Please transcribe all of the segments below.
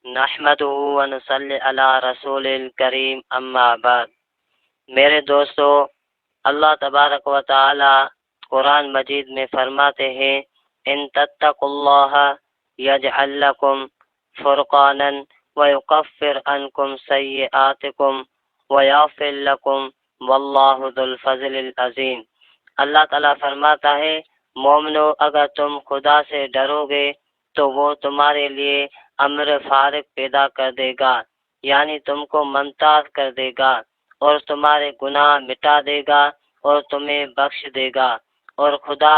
نحمدہ ونصلی علی رسول الکریم اما بعد۔ میرے دوستو، اللہ تبارک و تعالی قرآن مجید میں فرماتے ہیں، ان تتقوا اللہ یجعل لکم فرقانا ویکفر عنکم سیئاتکم ویغفر لکم واللہ ذو الفضل العظیم۔ اللہ تعالیٰ فرماتا ہے، مومنو اگر تم خدا سے ڈرو گے تو وہ تمہارے لیے امر فارغ پیدا کر دے گا، یعنی تم کو ممتاز کر دے گا اور تمہارے گناہ مٹا دے گا اور تمہیں بخش دے گا، اور خدا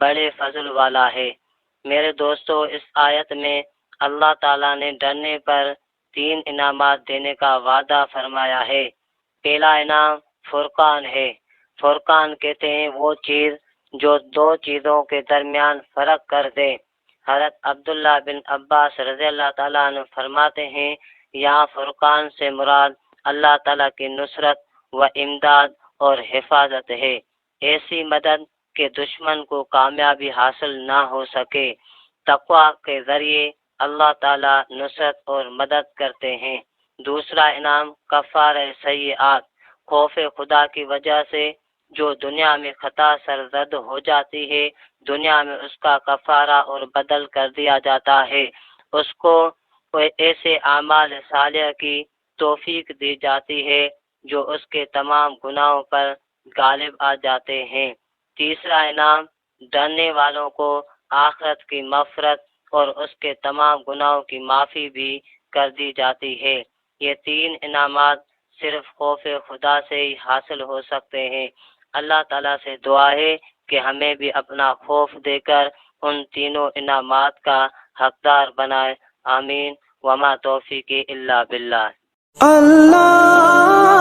بڑے فضل والا ہے۔ میرے دوستو، اس آیت میں اللہ تعالیٰ نے ڈرنے پر 3 انعامات دینے کا وعدہ فرمایا ہے۔ پہلا انعام فرقان ہے۔ فرقان کہتے ہیں وہ چیز جو 2 چیزوں کے درمیان فرق کر دے۔ حضرت عبداللہ بن عباس رضی اللہ تعالیٰ عنہ فرماتے ہیں، یہاں فرقان سے مراد اللہ تعالیٰ کی نصرت و امداد اور حفاظت ہے، ایسی مدد کہ دشمن کو کامیابی حاصل نہ ہو سکے۔ تقویٰ کے ذریعے اللہ تعالیٰ نصرت اور مدد کرتے ہیں۔ دوسرا انعام کفارہ سیئات، خوف خدا کی وجہ سے جو دنیا میں خطا سرزد ہو جاتی ہے، دنیا میں اس کا کفارہ اور بدل کر دیا جاتا ہے، اس کو ایسے اعمال صالحہ کی توفیق دی جاتی ہے جو اس کے تمام گناہوں پر غالب آ جاتے ہیں۔ تیسرا انعام ڈرنے والوں کو آخرت کی مغفرت اور اس کے تمام گناہوں کی معافی بھی کر دی جاتی ہے۔ یہ 3 انعامات صرف خوف خدا سے ہی حاصل ہو سکتے ہیں۔ اللہ تعالیٰ سے دعا ہے کہ ہمیں بھی اپنا خوف دے کر ان تینوں انعامات کا حقدار بنائے۔ آمین۔ وما توفیقی الا باللہ۔ اللہ